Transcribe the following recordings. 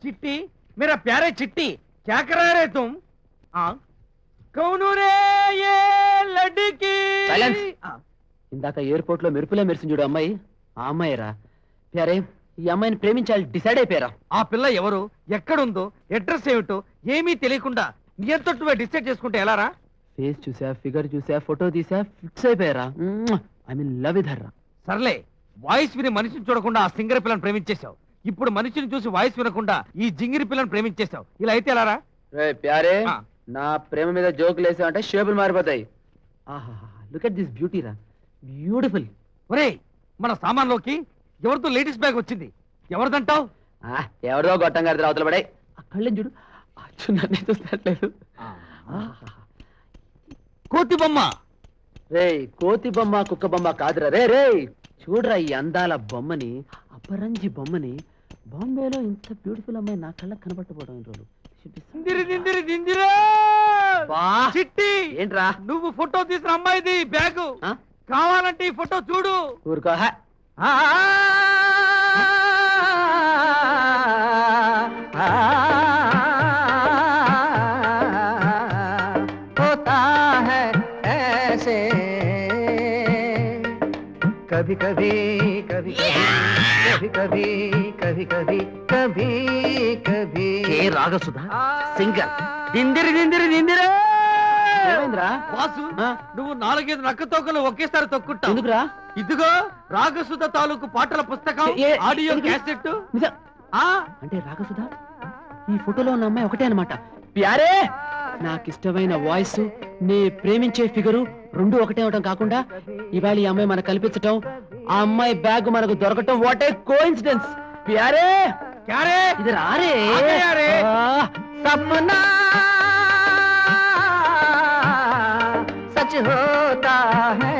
चिट्टी मेरा प्यारे चिट्टी क्या करा रहे तुम? कौन रे ये लड़की? ఇందాక ఎయిర్పోర్ట్ లో మెరుపులే మెరిసింది చూడు అమ్మాయి, ఆ అమ్మాయిరా. ప్యారే, ఈ అమ్మాయిని ప్రేమించాలి డిసైడ్ అయిపోయారా? ఆ పిల్ల ఎవరు, ఎక్కడుందో, అడ్రస్ ఏమిటో ఏమీ తెలియకుండా నియంతట్టుగా డిసైడ్ చేసుకుంటే ఎలారా? ఫేస్ చూసా, ఫిగర్ చూసా, ఫోటో తీసా, ఫిక్స్ అయిపోయారా. I mean love with her. సర్లే, వాయిస్ విని మనిషిని చూడకుండా ఆ సింగర్ పిల్లని ప్రేమించేశావు. ఇప్పుడు మనిషిని చూసి వాయిస్ వినకుండా ఈ జింగిరి పిల్లని ప్రేమించేశావు. ఇలా అయితే ఎలారా? ప్యారే, నా ప్రేమ మీద జోకులు వేసావంటే షేపులు మారిపోతాయి. లుక్ ఎట్ దిస్ బ్యూటీ రా, బ్యూటిఫుల్. ఒరే, మన సామాన్లోకి ఎవరితో లేడీస్ బ్యాగ్ వచ్చింది, ఎవరిదంటావు? ఎవరిదో గొట్టం గారి అవతల పడే. ఆ కళ్ళని చూడు, నన్నే చూస్తున్నట్లేదు. కోతి బొమ్మ. రే, కోతి బొమ్మ కుక్క బొమ్మ కాదురా. రే రే, చూడరా ఈ అందాల బొమ్మని, అపరంజి బొమ్మని. బాంబేలో ఇంత బ్యూటిఫుల్ అమ్మాయి నా కళ్ళకి కనబట్టపోవడం రోజు. చిట్టి, ఏంట్రా నువ్వు ఫోటో తీసిన అమ్మాయిది బ్యాగు. కావాలంటే ఈ ఫోటో చూడు. ఊరుకో. कभी कभी कभी कभी कभी कभी कभी कभी कभी రాగసుధా సింగర్. దిందిరి దిందిరి దిందిరే. వాసు, నువ్వు 4-5 నక్క తోకలు ఒకేసారి తొక్కుంటావు. ఎందుకురా? ఇదిగో రాగసుధ తాలూకు పాటల పుస్తకం, ఆడియో క్యాసెట్. అంటే రాగసుధ ఈ ఫోటోలో ఉన్న అమ్మాయి ఒకటే అన్నమాట. ప్యారే, నాకిష్టమైన వాయిస్, నీ ప్రేమించే ఫిగరు రెండు ఒకటే అవటం కాకుండా ఇవాళ ఈ అమ్మాయి మనకు కల్పించటం, ఆ అమ్మాయి బ్యాగ్ మనకు దొరకటం, వాట్ ఏ కోఇన్సిడెన్స్. ప్యారే క్యారే ఇది రారే सपना सच होता है.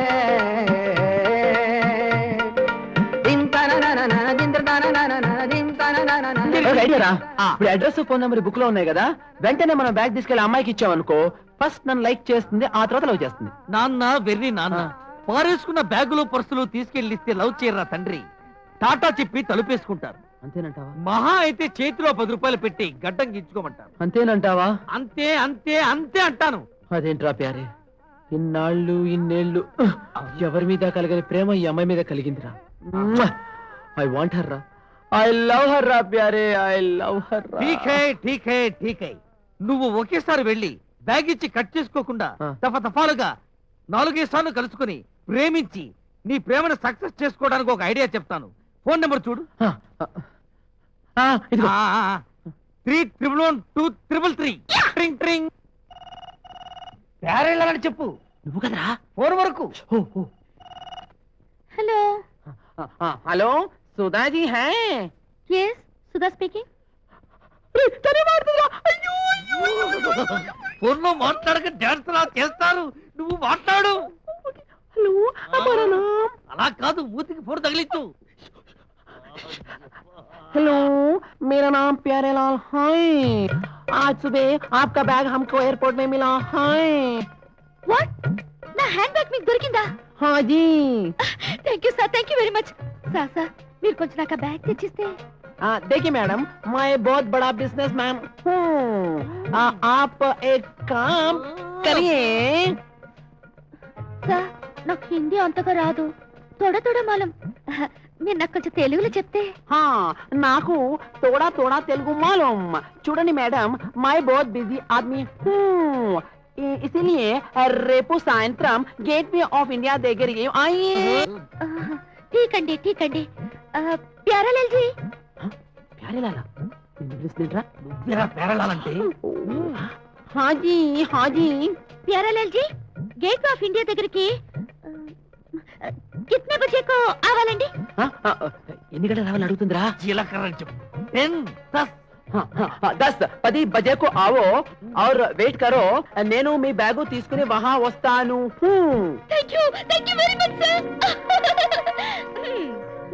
ఇప్పుడు అడ్రస్ ఫోన్ నెంబర్ బుక్ లో ఉన్నాయి కదా, వెంటనే మనం బ్యాగ్ తీసుకెళ్లి అమ్మాయికి ఇచ్చామనుకో, ఫస్ట్ నన్ను లైక్ చేస్తుంది, ఆ తర్వాత లవ్ చేస్తుంది. నాన్న వెర్రి నాన్న, పారేసుకున్న బ్యాగులు పర్సులు తీసుకెళ్లిస్తే లవ్ చేయరా తండ్రి. టాటా చెప్పి తలుపేసుకుంటారు. అంతేనంటావా? మహా అయితే చేతిలో 10 రూపాయలు పెట్టి గడ్డం గీచుకోమంటారు. అంతేనంటావా? అంతే అంతే అంతే అంటాను. అదేంట్రా ప్యారే, ఇన్నాళ్ళు ఇన్నేళ్ళు ఎవరి మీద కలిగిన ప్రేమ ఈ అమ్మాయి మీద కలిగిందిరా. ఐ వాంట్ హర్ రా, ఐ లవ్ హర్ రా ప్యారే, ఐ లవ్ హర్ రా. ఠీక్ హై. నువ్వు ఒకేసారి వెళ్ళి బ్యాగ్ ఇచ్చి కట్ చేసుకోకుండా దఫాలుగా 4-5 సార్లు కలుసుకుని ప్రేమించి నీ ప్రేమను సక్సెస్ చేసుకోవడానికి ఒక ఐడియా చెప్తాను. ఫోన్ నెంబర్ చూడు. 3112333. ప్యారెళ్ళని చెప్పు. నువ్వు కదరా ఫోన్ వరకు. हेलो. हेलो, सुधा जी हैं? यस, सुधा स्पीकिंग. ఫోన్ లో మాట్లాడక డాన్స్ లా చేస్తారు. నువ్వు మాట్లాడు. हेलो, हमारा नाम. అలా కాదు, మూతికి ఫోన్ తగిలించు. हेलो, मेरा नाम प्यारेलाल है. आज सुबह आपका बैग हमको एयरपोर्ट में मिला है. व्हाट? నా హ్యాండ్ బ్యాగ్ మీకు దొరికిందా? हाँ जी. Thank you sir, thank you very much. Sir మీరు కొంచెం నాకు బ్యాగ్ తెచ్చిస్తే. देखिए मैडम, मैं बहुत बड़ा बिजनेसमैन हूँ. आप एक काम करिए. సార్, నాకు హిందీ అంతగా రాదు, తోడ మాలం. మీరు నాకు కొంచెం తెలుగులో చెప్తే. నాకు తోడా తోడా తెలుగు మాలూం. చూడండి మేడం, मैं बहुत बिजी आदमी हूँ, इसीलिए రేపు సాయంత్రం గేట్ వే ఆఫ్ ఇండియా దగ్గరికి आइए. ठीक అండి. ప్యారేలాల్ జీ. ప్యారేలాలా? నిన్ను పిలుస్తుందిరా? నువ్వేరా ప్యారేలాల్ అంటే? హాజీ. Pyarelal ji, gate of India దగ్గరికి కితనే బజే కో ఆవాలండి? ఎన్ని గంటలు రావాలని అడుగుతుందిరా? జీలకర్ర చెప్పు. 10 बजे को आओ और वेट करो. నేను మీ బ్యాగు తీసుకుని వహా వస్తాను. Thank you very much sir.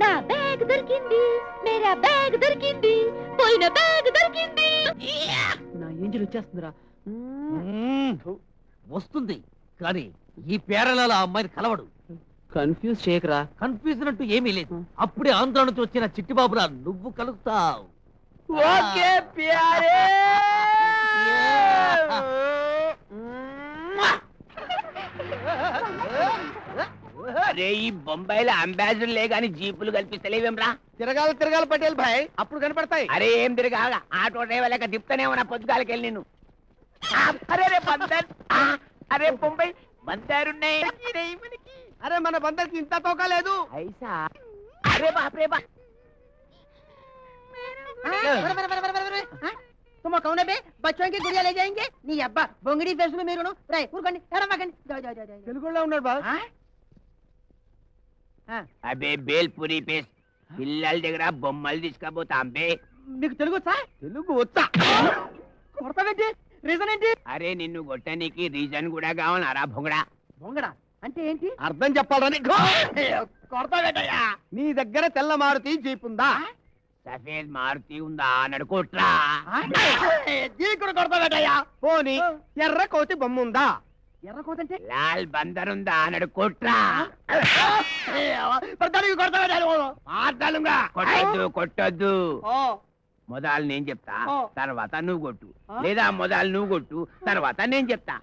నా బ్యాగ్ దొరికింది, మేరా బ్యాగ్ దొరికింది, పోయిన బ్యాగ్ దొరికింది. నా ఏంజల్ వచ్చేస్తుందిరా. వస్తుంది కానీ ఈ ప్యారేలాల్ ఆ అమ్మాయిని కలవడు. కన్ఫ్యూజ్ చేయకరా. కన్ఫ్యూజన్ అంటూ ఏమీ లేదు. అప్పుడే ఆంధ్ర నుంచి వచ్చిన చిట్టిబాబులా నువ్వు కలుస్తావు. ఓకే ప్యారే అరే ఈ బొంబాయిలో అంబాసిడర్లే గాని జీపులు కల్పిస్తలేవేమ్రా? తిరగాలి పటేల్ భాయ్, అప్పుడు కనపడతాయి. అరే ఏం తిరగా ఆటో డ్రైవర్ లెక్క తిప్పుతానే ఉన్నా పొద్దుగాలకి వెళ్ళి నేను. అరే రే బందర్, అరే బొంబాయి బందారున్నాయి. అరే మన బందర్కి ఇంత తోక లేదు. ఐసా అరే బాప్రే బా. तुम कौन है बे? बच्चों की गुड़िया ले जाएंगे नी अब्बा बंगड़ी फेस में मेरू राय ఊరుకోండి ఎడమకండి తెలుగులో ఉన్నాడు బాస్. అబే బేల్పూరి పేస్ పిల్లల దగ్గర బొమ్మలు తీసుకపోతాం బే. నీకు తెలుగు వచ్చా? తెలుగు వచ్చా? కొడతావేంటి? రీజన్ ఏంటి? అరే నిన్ను కొట్టడానికి రీజన్ కూడా కావాలరా భొంగడా? బొంగడా అంటే ఏంటి? అర్థం చెప్పాలని కొడతావేటయ్యా. నీ దగ్గర తెల్ల మారుతి జీప్ ఉందా? సఫేద్ మారుతి ఉందా నడుకోట్రా? జీకుడు కొడతావేటయ్యా. పోనీ ఎర్ర కోతి బొమ్మ ఉందా? ఎర్ర కోతి అంటే లాల్ బందర్ ఉందా నడుకోట్రా? కొట్టొద్దు. మొదలు నేను చెప్తా, తర్వాత నువ్వు కొట్టు, లేదా మొదలు నువ్వు కొట్టు, తర్వాత నేను చెప్తా.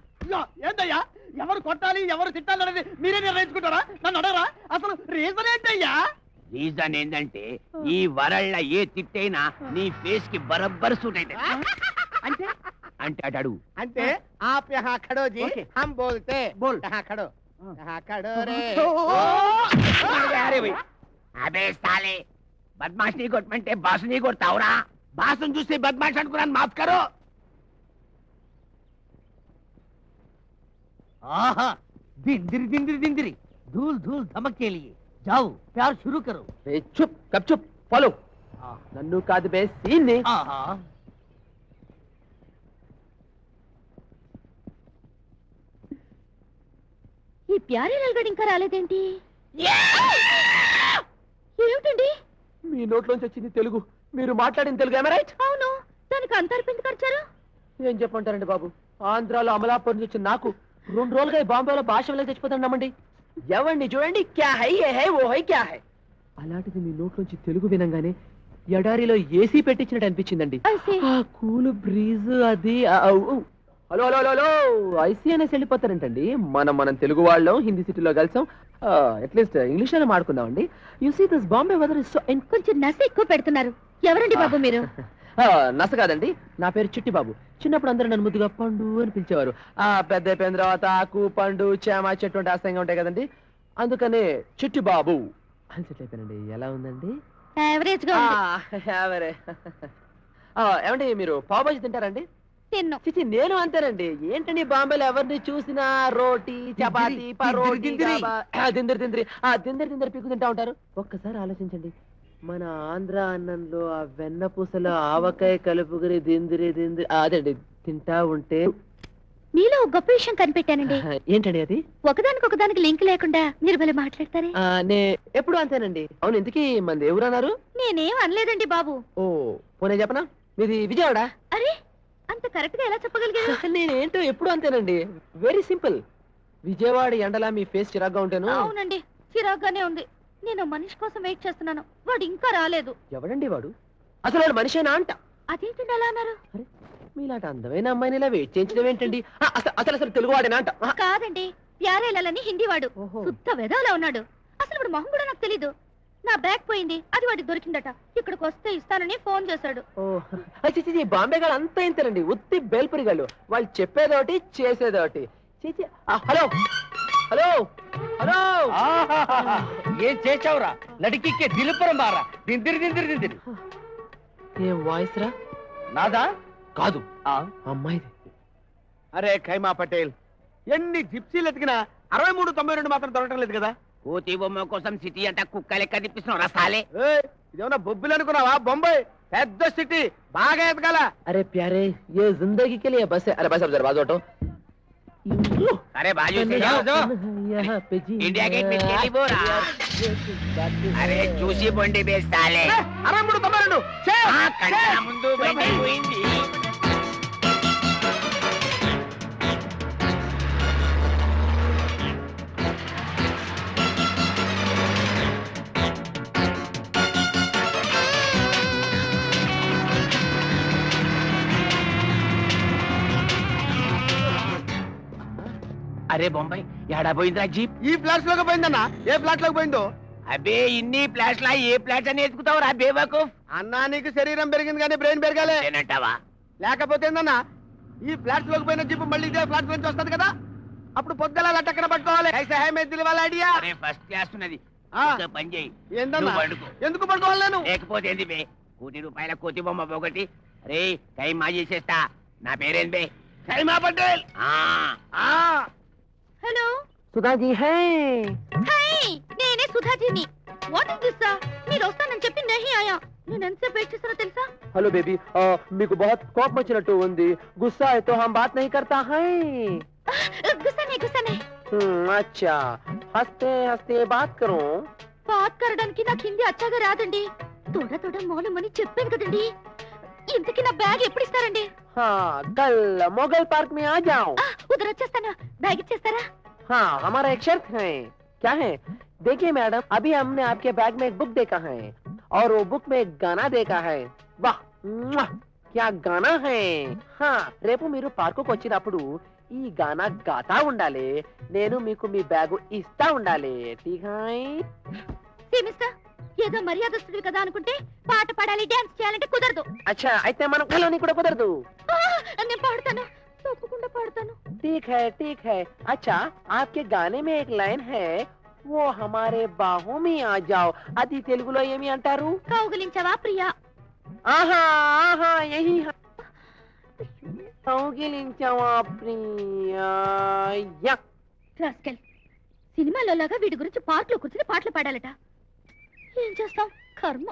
ఏంటయ్యా ఎవరు కొట్టాలి ఎవరు తిట్టాలనేది మీరే నిర్ణయించుకుంటారా? నన్ను అడగరా? అసలు రీజన్ ఏంటయ్యా? రీజన్ ఏంటంటే ఈ వరల్డ్ ఏ తిట్టైనా నీ ఫేస్ కి బరబ్బర్ సూట్ అయితే. అంటే అంటే అటు అడుగు. అంటే आप यहाँ खड़ो जी, हम बोलते बोल यहाँ खड़ो रे. అరే భయ్, అబే సాలే బద్మాష్ నీ కొట్టమంటే బాసు నీ కొడతావురా? బాసుని చూసి బద్మాష్ అనుకున్నాను, మాఫ్ కరో. आहा दिंदिरी दिंदिरी दिंदिरी धूल धूल धमक के लिए जाओ प्यार शुरू करो. చుప్ కప్ చుప్ ఫాలో. నన్ను కాదు బే సీన్ని. ఆహా ఈ ప్యారీ నల్గడు ఇంకా రాలేదేంటి? ఏమిటండి? మీ నోట్లోంచి వచ్చింది తెలుగు, మీరు మాట్లాడిన తెలుగు ఏమే రైట్? అవును, దానికి అంతర్పు ఎందుకు ఖర్చారు? ఏం చెప్పంటారండి బాబు, ఆంధ్రాలో అమలాపురం నుంచి వచ్చిన నాకు 2 రోజులుగా ఈ బాంబేలో భాష వల్ల చచ్చిపోతున్నామండి. ఎవరిని చూడండి క్యా హై ఏ హై ఓ హై క్యా హై. అలాంటిది మీ నోట్లోంచి తెలుగు వినంగానే ఎడారిలో ఏసీ పెట్టించినట్టు అనిపించిందండి. I see. ఆ కూల్ బ్రీజ్ అది హలో హలో హలో ఐసీ అనేసి వెళ్ళిపోతారంటండి. మనం తెలుగు వాళ్ళం హిందీ సిటీలో కలిసాం, అట్లీస్ట్ ఇంగ్లీష్ అయినా మాడుకుందామండి. You see this Bombay weather is so కొంచెం నస ఎక్కువ పెడుతున్నారు. ఎవరండి బాబు మీరు? నస కాదండి, నా పేరు చిట్టి బాబు. చిన్నప్పుడు అందరూ నన్ను ముద్దుగా పండు అని పిలిచేవారు. ఆ పెద్ద అయిపోయిన తర్వాత ఆకు పండు చేమ చెట్టు అంటే ఆశయంగా ఉంటాయి కదండి, అందుకనే చిట్టి బాబు అని సెట్ అయిపోయానండి. ఎలా ఉందండి? యావరేజ్ గా ఉంది. యావరే. ఏమండి మీరు పావు బాజీ తింటారండి? తిన్ను. చిచి నేను అంతేనండి. ఏంటండి బాంబేలో ఎవరిని చూసినా రోటీ చపాతి పరోటీ దిందరి పీకు తింటా ఉంటారు. ఒక్కసారి ఆలోచించండి, మన ఆంధ్ర అన్నంలో ఆ వెన్నపూసలో ఆవకాయ కలుపుగురి దిందిరి అదండి తింటా ఉంటే. మీలో ఒక గొప్ప విషయం కనిపెట్టానండి. ఏంటండి అది? ఒకదానికి లింక్ లేకుండా మీరు భలే మాట్లాడతారే. నే ఎప్పుడు అంతేనండి. అవును, ఇంతకీ మంది ఎవరన్నారు? నేనేం అనలేదండి బాబు. ఓ పోనీ చెప్పనా, మీది విజయవాడ? అరే అంత కరెక్ట్ గా ఎలా చెప్పగలిగారు? నేనేంటో ఎప్పుడు అంతేనండి, వెరీ సింపుల్. విజయవాడ ఎండలా మీ ఫేస్ చిరాగ్గా ఉంటాను. అవునండి, చిరాగ్గానే ఉంది. నేను మనిషి కోసం వెయిట్ చేస్తున్నాను, వాడు ఇంకా రాలేదు. ఎవడండి వాడు? అసలు వాడు మనిషేనా అంట. అదేంటండి అలా అన్నారు? అరే మీలాంటి అందమైన అమ్మాయిని ఇలా వెయిట్ చేయించడం ఏంటండి? అసలు తెలుగు వాడేనా అంట. కాదండి, ప్యారేలని హిందీ వాడు. ఓహో. శుద్ధ వెదవలా ఉన్నాడు. అసలు వాడు మొహం కూడా నాకు తెలీదు. నా బ్యాగ్ పోయింది, అది వాడికి దొరికిందట. ఇక్కడికి వస్తే ఇస్తానని ఫోన్ చేశాడు. బాంబే గారు అంతా ఇంతేనండి, ఉత్తి బేల్పురి గారు. వాళ్ళు చెప్పేదోటి చేసేదోటి. హలో హలో హలో, ఏం చేసావురా? లడికిక్కే దిలుపురం బారా దిందిరి దిందిరి దిందిరి. ఏం వాయిస్ రా? నాదా కాదు, అమ్మాయిది. అరే ఖైమా పటేల్, ఎన్ని జిప్సీలు ఎతికినా 6392 మాత్రం దొరకడం లేదు కదా. కోతి బొమ్మ కోసం సిటీ అంతా కుక్క లెక్క తిప్పిస్తున్నావు రసాలే. ఇదేమన్నా బొబ్బిలు అనుకున్నావా? బొంబాయి పెద్ద సిటీ, బాగా ఎదగాల. అరే ప్యారే ఏ జిందగీ కే లియే బస్. అరే బస్ జరా బాజు ఆటో. అరే బాజు से जाओ, इंडिया गेट में चली बोरा. అరే చూసి బండి బే సాలే. 6392 కంట ముందు బండి పోయింది. అరే బొంబాయి ఎడా పోయిందిరా జీప్? ఈ ఫ్లాట్స్ లోకి పోయిందన్నా. ఏ ఫ్లాట్ లోకి పోయిందో? అబే ఇన్ని ఫ్లాష్ లా ఏ ఫ్లాట్ అని ఎత్తుకుతావు రా బేవకూఫ్? అన్నా నీకు శరీరం పెరిగింది కానీ బ్రెయిన్ పెరగాలే. ఏనంటావా? లేకపోతే ఏందన్నా, ఈ ఫ్లాట్స్ లోకి పోయిన జీప్ మళ్ళీ ఇదే ఫ్లాట్స్ నుంచి వస్తది కదా, అప్పుడు పొద్దుల లట్టక్కడ పట్టుకోవాలి. ఐసా హై మే దిల్ వాలా ఐడియా. అరే ఫస్ట్ క్లాస్ ఉన్నది. ఆ. ఒక పని చేయి, ఏందన్నా? నువ్వు పడుకో. ఎందుకు పట్టుకోవాలి నేను? లేకపోతే ఏంది బే? ₹1,00,000 కోతి బొమ్మ ఒకటి. రే టైం మా చేసేస్తా. నా పేరేం బే? Saima Patel. Hello Sudhaji hi hi నేనే సుధాజీని. What is this sir? మీరు వస్తానని చెప్పి నహి ఆయా. నేను ఎంతసేపు వెయిట్ చేస్తానో తెలుసా? हेलो बेबी మీకు बहुत కోపం వచ్చినట్టు ఉంది. గుస్సా है तो हम बात नहीं करता है. గుస్సానే अच्छा हंसते हंसते बात करो. బాత్ కరడానికి నాకు హిందీ అచ్చాగా రాదండి. తోడ మౌనమని చెప్పాను కదండి. ఇంతకీ నా బ్యాగ్ ఎప్పుడు ఇస్తారండి? हाँ कल मोगल पार्क में आ जाओ. ఉదర వచ్చేస్తాను. బ్యాగ్ ఇచ్చేస్తారా? हाँ हमारा एक शर्त है. क्या है? देखिए मैडम, अभी हमने आपके बैग में एक बुक देखा है और वो बुक में एक गाना देखा है. वाह मुआ, क्या गाना है. हाँ రేపు మీరు పార్కుకు వచ్చినప్పుడు ఈ గానా గాతా ఉండాలి. నేను మీకు మీ బ్యాగ్ ఇస్తా ఉండాలి. ఠీక్ హై? మిస్టర్ ఏదో మర్యాదస్తుడివి కదా అనుకుంటే పాట పాడాలి డాన్స్ చేయాలంటే కుదరదు. అచ్చా అయితే మనం కలోని కూడా కుదరదు. నేను పాడతాను, తప్పకుండా పాడతాను. ठीक है. अच्छा आपके गाने में एक लाइन है, वो हमारे बाहों में आ जाओ. అది తెలుగులో ఏమి అంటారు? కౌగిలించవా ప్రియా? ఆహా ఆహా యహీ కౌగిలించవా ప్రియా. యా. రాస్కెల్, సినిమాలో లాగా వీడి గురించి పార్క్ లో కూర్చొని పాటలు పాడాలట. ఏం చేస్తాం, కర్మ.